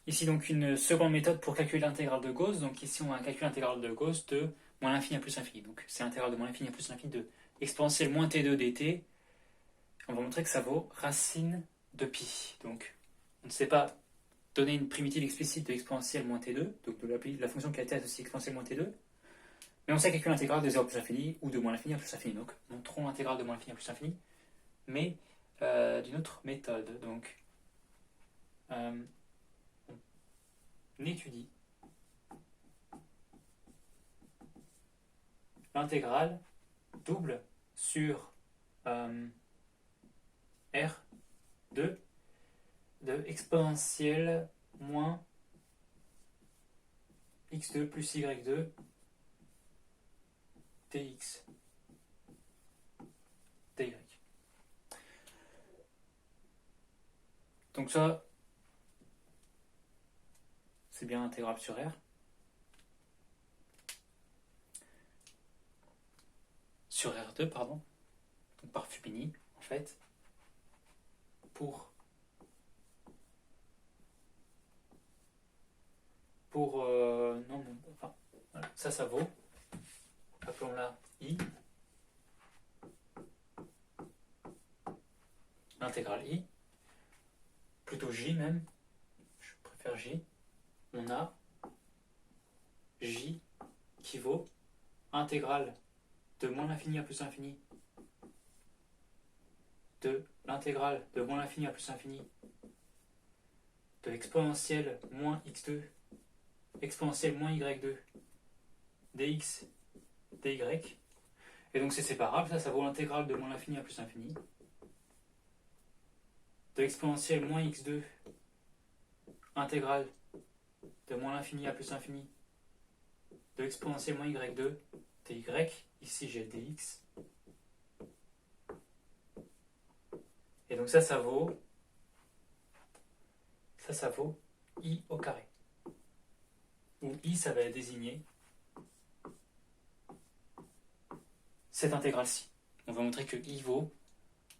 Ici donc une seconde méthode pour calculer l'intégrale de Gauss. Donc ici on a un calcul intégral de Gauss de moins l'infini à plus l'infini. Donc c'est l'intégrale de moins l'infini à plus l'infini de exponentielle moins t2 dt. On va montrer que ça vaut racine de pi. Donc on ne sait pas donner une primitive explicite de exponentielle moins t2, donc de la fonction qui a été associée exponentielle moins t2, mais on sait calculer l'intégrale de 0 à plus l'infini ou de moins l'infini à plus l'infini. Donc montrons l'intégrale de moins l'infini à plus l'infini, mais d'une autre méthode. Donc on étudie l'intégrale double sur R2 de exponentielle moins x2 plus y2 dx dy. Donc ça, c'est bien intégrable sur R. Sur R2, pardon. Donc par Fubini, en fait, pour non, enfin, voilà, ça vaut, appelons-la I, l'intégrale I, plutôt J même, je préfère J, on a J qui vaut intégrale de moins l'infini à plus l'infini de l'intégrale de moins l'infini à plus l'infini de l'exponentielle moins x2 exponentielle moins y2 dx dy. Et donc c'est séparable, ça vaut l'intégrale de moins l'infini à plus l'infini de l'exponentielle moins x2 intégrale de moins l'infini à plus l'infini de l'exponentielle moins y2 dy. Ici j'ai dx. Et donc ça vaut I au carré. Où I, ça va désigner cette intégrale-ci. On va montrer que I vaut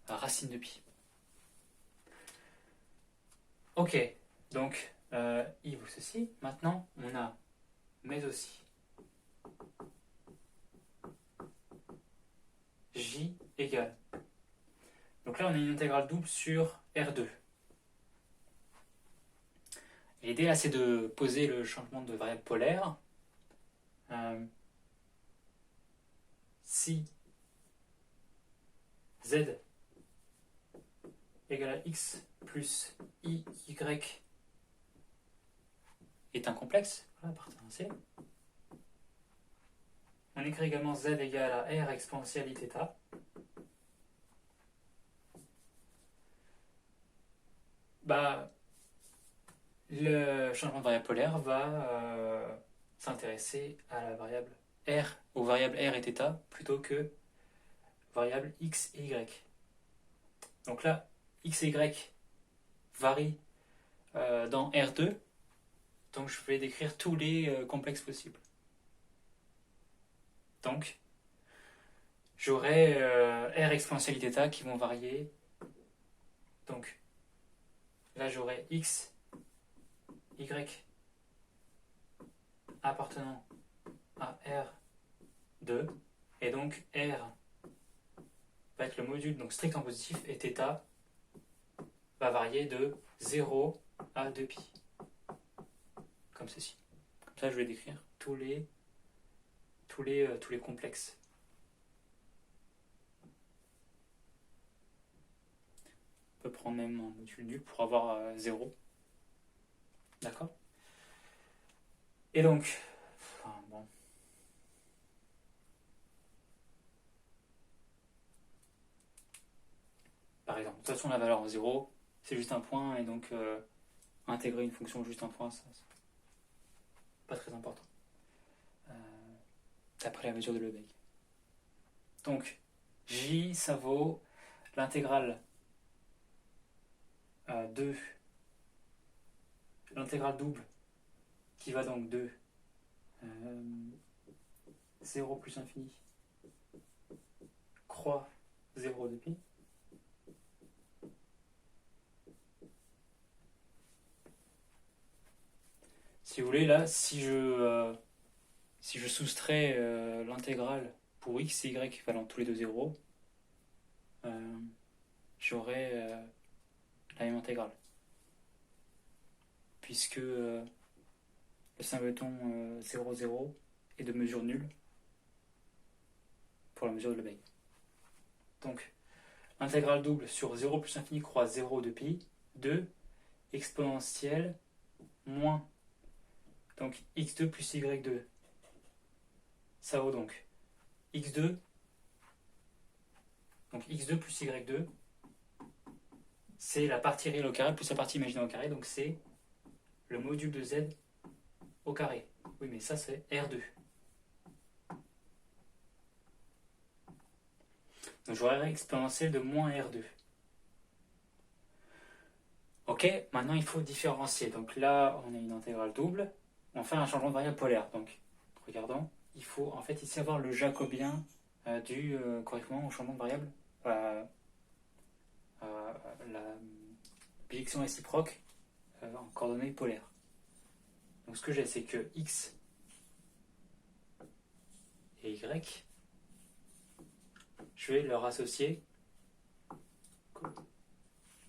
racine de pi. Ok, donc I vaut ceci. Maintenant, on a mais aussi J égale. Donc là, on a une intégrale double sur R2. L'idée là, c'est de poser le changement de variable polaire. Si Z égale à X plus I, Y est un complexe, voilà, appartenant à C. On écrit également Z égale à R exponentielle Iθ. Bah, le changement de variable polaire va s'intéresser à la variable R, aux variables R et θ, plutôt que variables X et Y. Donc là, X et Y varient dans R2, donc je vais décrire tous les complexes possibles. Donc, j'aurai R exponentielle Iθ qui vont varier. Donc, là j'aurai X, Y appartenant à R2, et donc R va être le module donc strict en positif, et θ va varier de 0 à 2π. Comme ceci. Comme ça, je vais décrire tous les complexes. On peut prendre même un module nul pour avoir 0. D'accord ? Et donc, bon. Par exemple, de toute façon, la valeur en 0, c'est juste un point, et donc intégrer une fonction juste un point, ça pas très important. D'après la mesure de Lebesgue. Donc, J, ça vaut l'intégrale de l'intégrale double qui va donc de 0 plus infini croix 0 de pi Si vous voulez, là, si je soustrais l'intégrale pour x et y valant tous les deux 0, j'aurai la même intégrale. Puisque le symplecton 0, 0 est de mesure nulle pour la mesure de Lebesgue. Donc, intégrale double sur 0 plus infini croix 0 de pi, 2 exponentielle moins donc x2 plus y2. Ça vaut donc x2, donc x2 plus y2, c'est la partie réelle au carré plus la partie imaginaire au carré, donc c'est le module de z au carré. Oui, mais ça c'est R2. Donc j'aurai exponentielle de moins R2. Ok, maintenant il faut différencier. Donc là, on a une intégrale double. On fait un changement de variable polaire. Donc, regardons. Il faut en fait ici avoir le jacobien du correspondant au changement de variable. La bijection réciproque en coordonnées polaires. Donc ce que j'ai, c'est que x et y, je vais leur associer.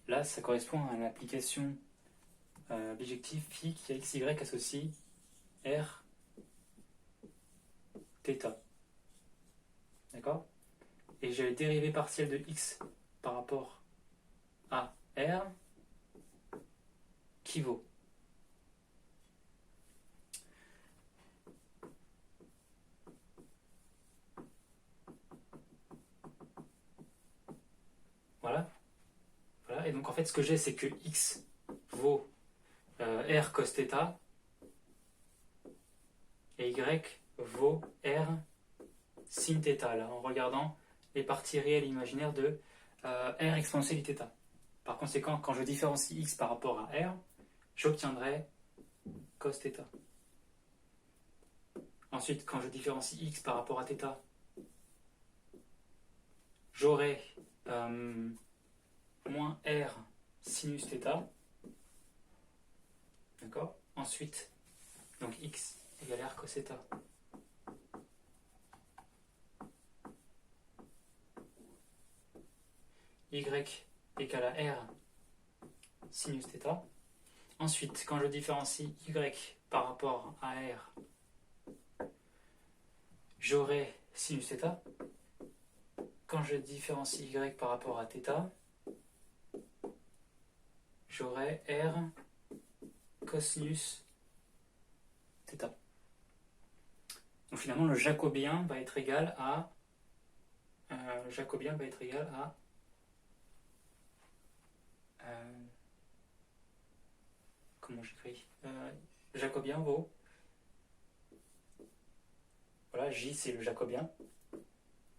Là, ça correspond à l'application bijective phi qui a xy associe r θ. D'accord? Et j'ai les dérivées partielles de x par rapport à r qui vaut. Voilà. Voilà. Et donc en fait, ce que j'ai, c'est que x vaut r cos θ et y vaut r sin θ, là, en regardant les parties réelles et imaginaires de r exponentielle θ. Par conséquent, quand je différencie x par rapport à r, j'obtiendrai cos θ. Ensuite, quand je différencie x par rapport à θ, j'aurai moins r sinus θ. D'accord? Ensuite, donc x égale r cos θ. Y égale à r sinus θ. Ensuite, quand je différencie y par rapport à r, j'aurai sinus θ. Quand je différencie y par rapport à θ, j'aurai r cosinus θ. Donc finalement, le jacobien va être égal à comment j'écris jacobien vaut, voilà, J c'est le jacobien,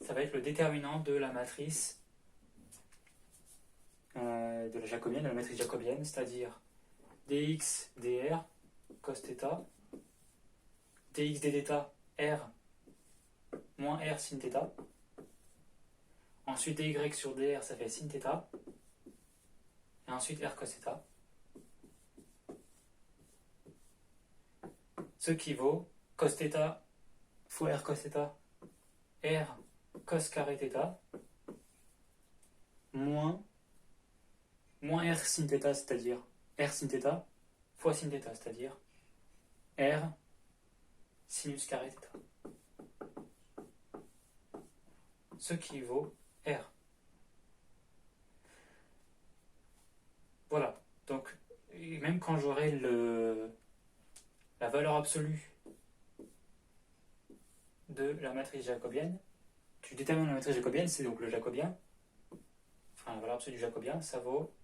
ça va être le déterminant de la matrice de la jacobienne, de la matrice jacobienne, c'est-à-dire dx dr cos θ, dx dθ r moins r sin θ. Ensuite dy sur dr ça fait sin θ. Et ensuite r cos θ. Ce qui vaut cos θ fois r cos θ, r cos carré θ, moins r sin θ, c'est-à-dire r sin θ, fois sin θ, c'est-à-dire r sinus carré θ. Ce qui vaut r. Voilà. Donc, même quand j'aurai la valeur absolue de la matrice jacobienne, tu détermines la matrice jacobienne, c'est donc le jacobien, enfin la valeur absolue du jacobien, ça vaut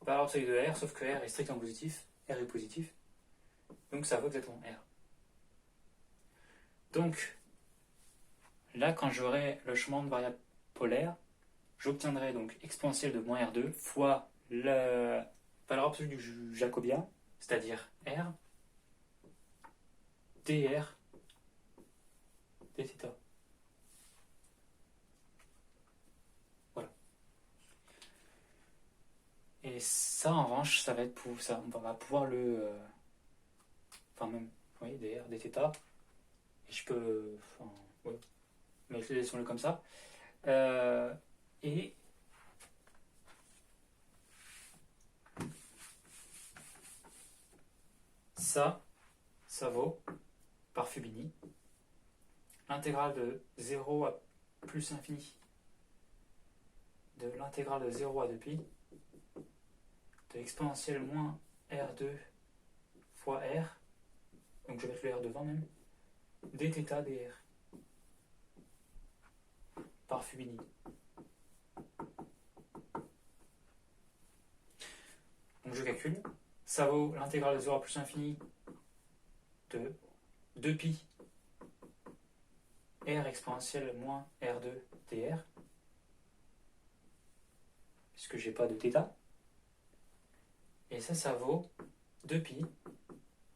la valeur absolue de r, sauf que r est strictement positif, r est positif, donc ça vaut exactement r. Donc, là, quand j'aurai le changement de variable polaire, j'obtiendrai donc exponentielle de moins r2 fois la valeur absolue du jacobien, c'est-à-dire r, dr dθ. Voilà. Et ça, en revanche, ça va être ça, on va pouvoir enfin même, oui, dr, dθ, et je peux, enfin, oui, mais laissons-le comme ça. Et ça vaut, par Fubini, l'intégrale de 0 à plus l'infini de l'intégrale de 0 à 2pi de exponentielle moins R2 fois R, donc je vais mettre le R devant même, dθ dr par Fubini. Donc je calcule, ça vaut l'intégrale de 0 à plus l'infini de 2pi R exponentielle moins R2 dr, puisque j'ai pas de θ, et ça vaut 2pi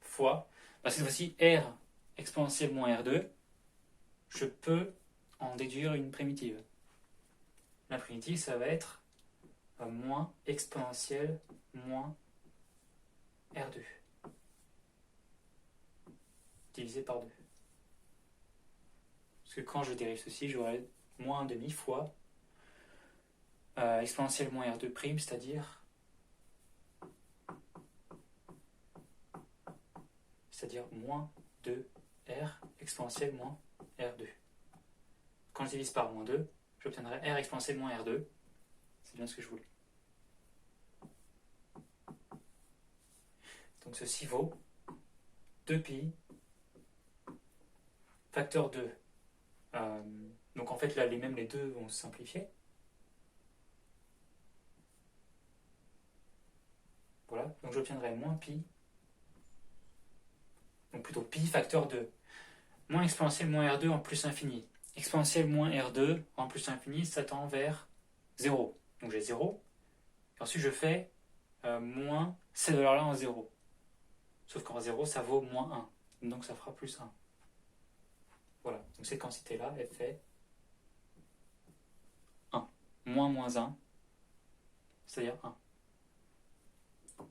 fois, cette fois-ci R exponentielle moins R2, je peux en déduire une primitive. La primitive, ça va être moins exponentielle moins R2 divisé par 2. Parce que quand je dérive ceci, j'aurai moins 1 demi fois exponentielle moins R2 prime, c'est-à-dire moins 2R exponentielle moins R2. Quand je divise par moins 2, j'obtiendrai R exponentielle moins R2. C'est bien ce que je voulais. Donc ceci vaut 2pi facteur 2. Donc en fait là les deux vont se simplifier. Voilà, donc j'obtiendrai moins pi, donc plutôt pi facteur 2, moins exponentielle moins R2 en plus infini. Exponentielle moins R2 en plus infini, ça tend vers 0. Donc j'ai 0. Et ensuite je fais moins ces valeurs-là en 0. Sauf qu'en 0, ça vaut moins 1. Donc ça fera plus 1. Voilà, donc cette quantité-là, elle fait 1. Moins 1, c'est-à-dire 1.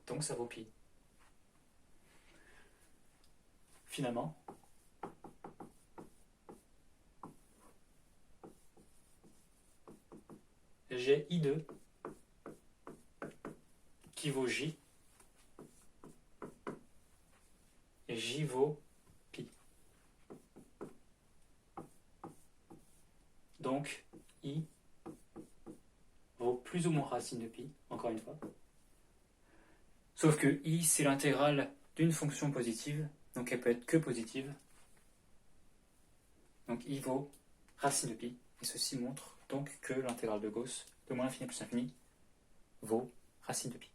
Donc ça vaut pi. Finalement, j'ai I2 qui vaut J, et J vaut pi. Donc I vaut plus ou moins racine de pi, encore une fois. Sauf que I, c'est l'intégrale d'une fonction positive, donc elle peut être que positive. Donc I vaut racine de pi, et ceci montre donc que l'intégrale de Gauss, de moins l'infini plus l'infini, vaut racine de pi.